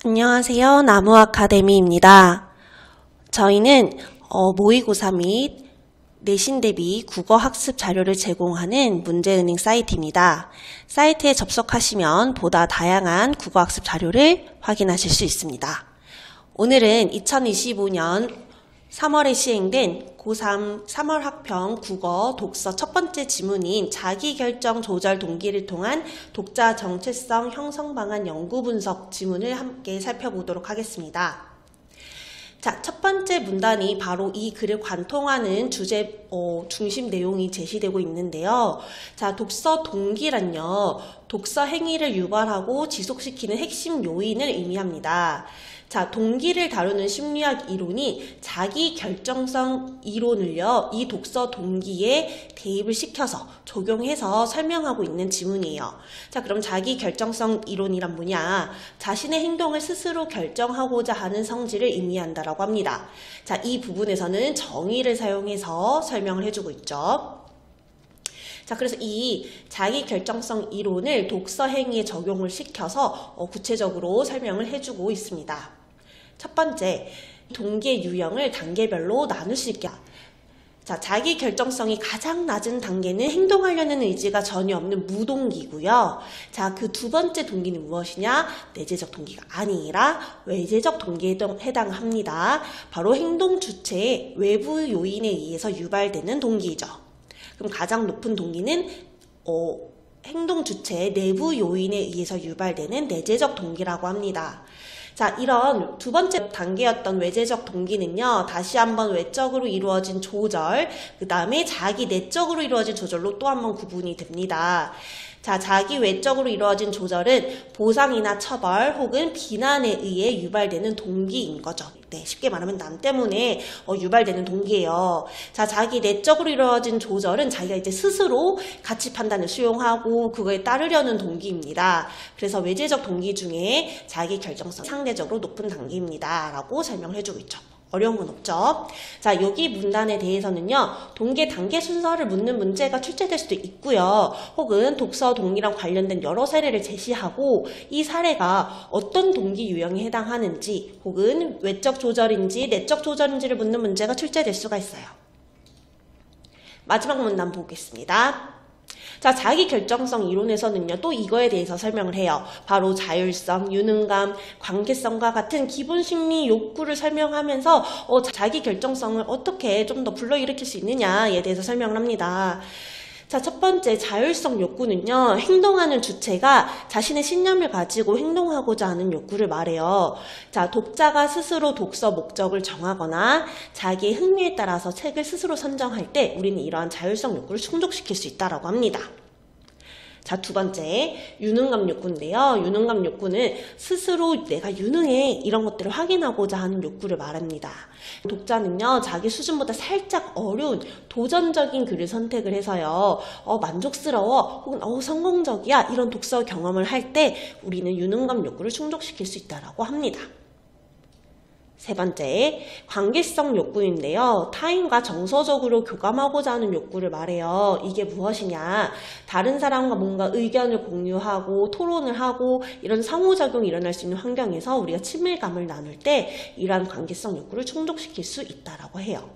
안녕하세요. 나무아카데미입니다. 저희는 모의고사 및 내신 대비 국어 학습 자료를 제공하는 문제은행 사이트입니다. 사이트에 접속하시면 보다 다양한 국어 학습 자료를 확인하실 수 있습니다. 오늘은 2025년 3월에 시행된 고3 3월 학평 국어 독서 첫 번째 지문인 자기결정 조절 동기를 통한 독자 정체성 형성 방안 연구 분석 지문을 함께 살펴보도록 하겠습니다. 자, 첫 번째 문단이 바로 이 글을 관통하는 주제 중심 내용이 제시되고 있는데요. 자, 독서 동기란요. 독서 행위를 유발하고 지속시키는 핵심 요인을 의미합니다. 자, 동기를 다루는 심리학 이론이 자기 결정성 이론을요, 이 독서 동기에 대입을 시켜서 적용해서 설명하고 있는 지문이에요. 자, 그럼 자기 결정성 이론이란 뭐냐? 자신의 행동을 스스로 결정하고자 하는 성질을 의미한다라고 합니다. 자, 이 부분에서는 정의를 사용해서 설명을 해주고 있죠. 자, 그래서 이 자기 결정성 이론을 독서 행위에 적용을 시켜서 구체적으로 설명을 해주고 있습니다. 첫 번째, 동기의 유형을 단계별로 나눌 수 있게. 자, 자기 결정성이 가장 낮은 단계는 행동하려는 의지가 전혀 없는 무동기고요. 자, 그 두 번째 동기는 무엇이냐? 내재적 동기가 아니라 외재적 동기에 해당합니다. 바로 행동 주체의 외부 요인에 의해서 유발되는 동기이죠. 그럼 가장 높은 동기는 행동 주체의 내부 요인에 의해서 유발되는 내재적 동기라고 합니다. 자, 이런 두 번째 단계였던 외재적 동기는요, 다시 한번 외적으로 이루어진 조절, 그 다음에 자기 내적으로 이루어진 조절로 또 한번 구분이 됩니다. 자, 자기 외적으로 이루어진 조절은 보상이나 처벌 혹은 비난에 의해 유발되는 동기인 거죠. 네, 쉽게 말하면 남 때문에 유발되는 동기예요. 자, 자기 내적으로 이루어진 조절은 자기가 이제 스스로 가치 판단을 수용하고 그거에 따르려는 동기입니다. 그래서 외재적 동기 중에 자기 결정성 상대적으로 높은 단계입니다. 라고 설명을 해주고 있죠. 어려운 건 없죠. 자, 여기 문단에 대해서는요, 동기의 단계 순서를 묻는 문제가 출제될 수도 있고요. 혹은 독서 동기랑 관련된 여러 사례를 제시하고 이 사례가 어떤 동기 유형에 해당하는지 혹은 외적 조절인지 내적 조절인지를 묻는 문제가 출제될 수가 있어요. 마지막 문단 보겠습니다. 자, 자기 결정성 이론에서는요, 또 이거에 대해서 설명을 해요. 바로 자율성, 유능감, 관계성과 같은 기본 심리 욕구를 설명하면서 자기 결정성을 어떻게 좀 더 불러일으킬 수 있느냐에 대해서 설명을 합니다. 자, 첫 번째 자율성 욕구는요, 행동하는 주체가 자신의 신념을 가지고 행동하고자 하는 욕구를 말해요. 자, 독자가 스스로 독서 목적을 정하거나 자기의 흥미에 따라서 책을 스스로 선정할 때 우리는 이러한 자율성 욕구를 충족시킬 수 있다고 합니다. 자, 두 번째, 유능감 욕구인데요. 유능감 욕구는 스스로 내가 유능해 이런 것들을 확인하고자 하는 욕구를 말합니다. 독자는요, 자기 수준보다 살짝 어려운 도전적인 글을 선택을 해서요, 만족스러워 혹은 성공적이야 이런 독서 경험을 할 때 우리는 유능감 욕구를 충족시킬 수 있다고 합니다. 세 번째, 관계성 욕구인데요. 타인과 정서적으로 교감하고자 하는 욕구를 말해요. 이게 무엇이냐? 다른 사람과 뭔가 의견을 공유하고 토론을 하고 이런 상호작용이 일어날 수 있는 환경에서 우리가 친밀감을 나눌 때 이러한 관계성 욕구를 충족시킬 수 있다고 해요.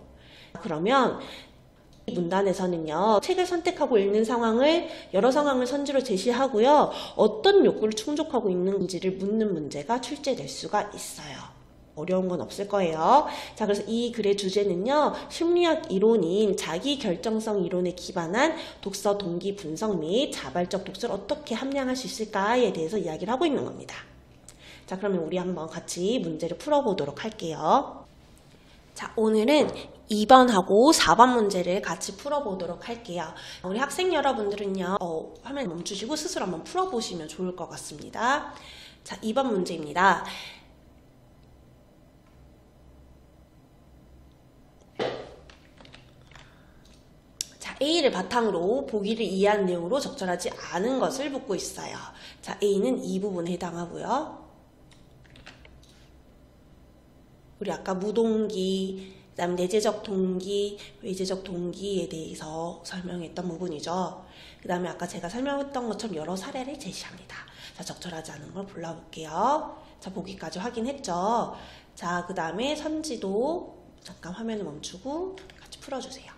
그러면 이 문단에서는요, 책을 선택하고 읽는 상황을 여러 상황을 선지로 제시하고요. 어떤 욕구를 충족하고 있는지를 묻는 문제가 출제될 수가 있어요. 어려운 건 없을 거예요. 자, 그래서 이 글의 주제는요, 심리학 이론인 자기 결정성 이론에 기반한 독서 동기 분석 및 자발적 독서를 어떻게 함량할 수 있을까에 대해서 이야기를 하고 있는 겁니다. 자, 그러면 우리 한번 같이 문제를 풀어보도록 할게요. 자, 오늘은 2번하고 4번 문제를 같이 풀어보도록 할게요. 우리 학생 여러분들은요, 화면 멈추시고 스스로 한번 풀어보시면 좋을 것 같습니다. 자, 2번 문제입니다. A를 바탕으로 보기를 이해한 내용으로 적절하지 않은 것을 묻고 있어요. 자, A는 이 부분에 해당하고요. 우리 아까 무동기, 그 다음 내재적 동기, 외재적 동기에 대해서 설명했던 부분이죠. 그 다음에 아까 제가 설명했던 것처럼 여러 사례를 제시합니다. 자, 적절하지 않은 걸 골라볼게요. 자, 보기까지 확인했죠? 자, 그 다음에 선지도 잠깐 화면을 멈추고 같이 풀어주세요.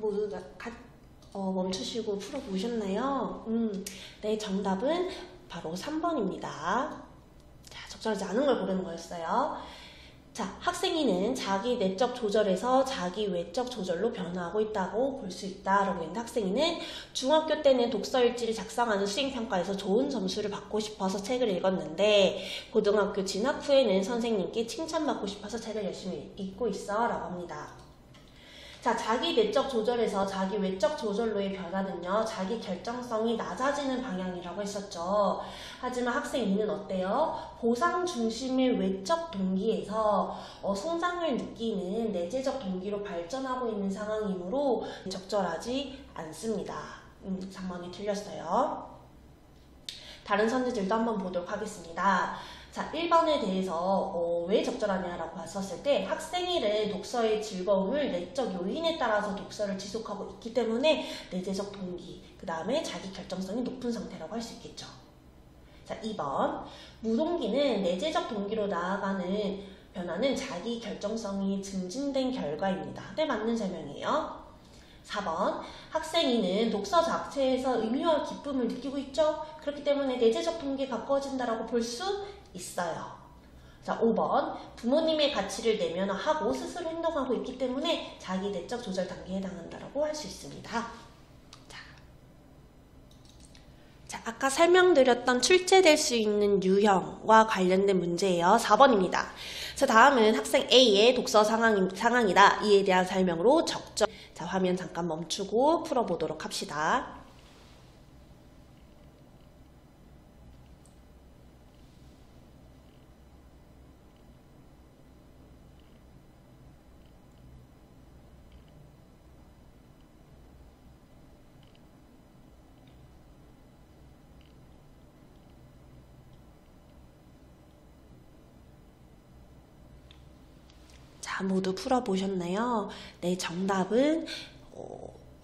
모두 다 멈추시고 풀어보셨나요? 네, 정답은 바로 3번입니다. 자, 적절하지 않은 걸 고르는 거였어요. 자, 학생이는 자기 내적 조절에서 자기 외적 조절로 변화하고 있다고 볼 수 있다라고 했는데, 학생이는 중학교 때는 독서일지를 작성하는 수행평가에서 좋은 점수를 받고 싶어서 책을 읽었는데 고등학교 진학 후에는 선생님께 칭찬받고 싶어서 책을 열심히 읽고 있어 라고 합니다. 자, 자기 내적 조절에서 자기 외적 조절로의 변화는요, 자기 결정성이 낮아지는 방향이라고 했었죠. 하지만 학생 E는 어때요? 보상 중심의 외적 동기에서 성장을 느끼는 내재적 동기로 발전하고 있는 상황이므로 적절하지 않습니다. 3번이 틀렸어요. 다른 선지들도 한번 보도록 하겠습니다. 자, 1번에 대해서 왜 적절하냐라고 봤었을 때, 학생일은 독서의 즐거움을 내적 요인에 따라서 독서를 지속하고 있기 때문에 내재적 동기, 그 다음에 자기 결정성이 높은 상태라고 할 수 있겠죠. 자, 2번 무동기는 내재적 동기로 나아가는 변화는 자기 결정성이 증진된 결과입니다. 네, 맞는 설명이에요. 4번 학생이는 독서 자체에서 의미와 기쁨을 느끼고 있죠. 그렇기 때문에 내재적 동기에 가까워진다라고 볼 수 있어요. 자, 5번 부모님의 가치를 내면화하고 스스로 행동하고 있기 때문에 자기 내적 조절 단계에 해당한다라고 할 수 있습니다. 자, 아까 설명드렸던 출제될 수 있는 유형과 관련된 문제예요. 4번입니다. 자, 다음은 학생 A의 독서 상황이다. 이에 대한 설명으로 적절. 자, 화면 잠깐 멈추고 풀어보도록 합시다. 자, 모두 풀어보셨나요? 네, 정답은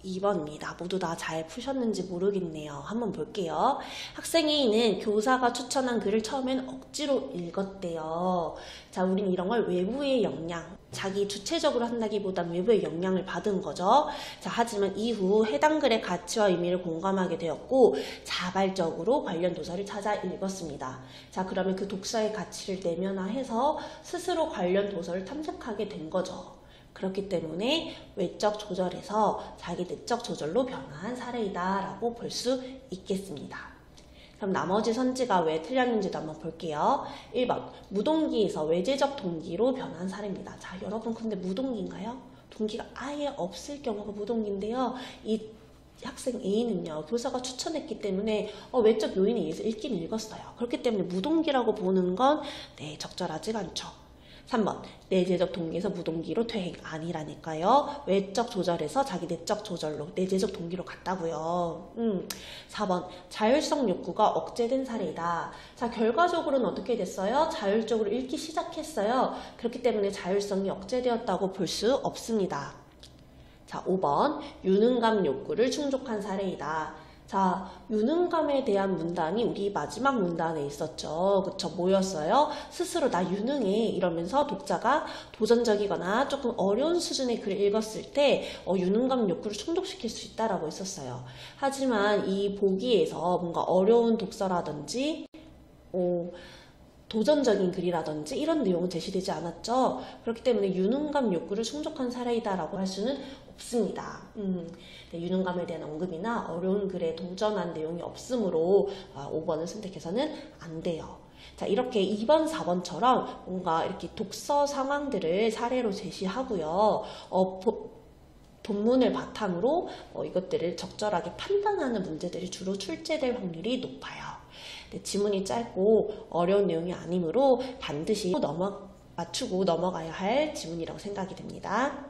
2번입니다. 모두 다 잘 푸셨는지 모르겠네요. 한번 볼게요. 학생 A는 교사가 추천한 글을 처음엔 억지로 읽었대요. 자, 우린 이런 걸 외부의 영향, 자기 주체적으로 한다기보단 외부의 영향을 받은 거죠. 자, 하지만 이후 해당 글의 가치와 의미를 공감하게 되었고 자발적으로 관련 도서를 찾아 읽었습니다. 자, 그러면 그 독서의 가치를 내면화해서 스스로 관련 도서를 탐색하게 된 거죠. 그렇기 때문에 외적 조절에서 자기 내적 조절로 변화한 사례이다 라고 볼 수 있겠습니다. 그럼 나머지 선지가 왜 틀렸는지도 한번 볼게요. 1번 무동기에서 외재적 동기로 변한 사례입니다. 자, 여러분 근데 무동기인가요? 동기가 아예 없을 경우가 무동기인데요. 이 학생 A는요, 교사가 추천했기 때문에 외적 요인에 의해서 읽긴 읽었어요. 그렇기 때문에 무동기라고 보는 건 네, 적절하지 않죠. 3번 내재적 동기에서 무동기로 퇴행 아니라니까요. 외적 조절에서 자기 내적 조절로 내재적 동기로 갔다고요. 4번 자율성 욕구가 억제된 사례이다. 자, 결과적으로는 어떻게 됐어요? 자율적으로 읽기 시작했어요. 그렇기 때문에 자율성이 억제되었다고 볼 수 없습니다. 자, 5번 유능감 욕구를 충족한 사례이다. 자, 유능감에 대한 문단이 우리 마지막 문단에 있었죠. 그쵸? 뭐였어요? 스스로 나 유능해 이러면서 독자가 도전적이거나 조금 어려운 수준의 글을 읽었을 때 유능감 욕구를 충족시킬 수 있다라고 했었어요. 하지만 이 보기에서 뭔가 어려운 독서라든지 도전적인 글이라든지 이런 내용은 제시되지 않았죠. 그렇기 때문에 유능감 욕구를 충족한 사례이다라고 할 수는 없습니다. 네, 유능감에 대한 언급이나 어려운 글에 도전한 내용이 없으므로 5번을 선택해서는 안 돼요. 자, 이렇게 2번, 4번처럼 뭔가 이렇게 독서 상황들을 사례로 제시하고요. 본문을 바탕으로 이것들을 적절하게 판단하는 문제들이 주로 출제될 확률이 높아요. 네, 지문이 짧고 어려운 내용이 아니므로 반드시 맞추고 넘어가야 할 지문이라고 생각이 됩니다.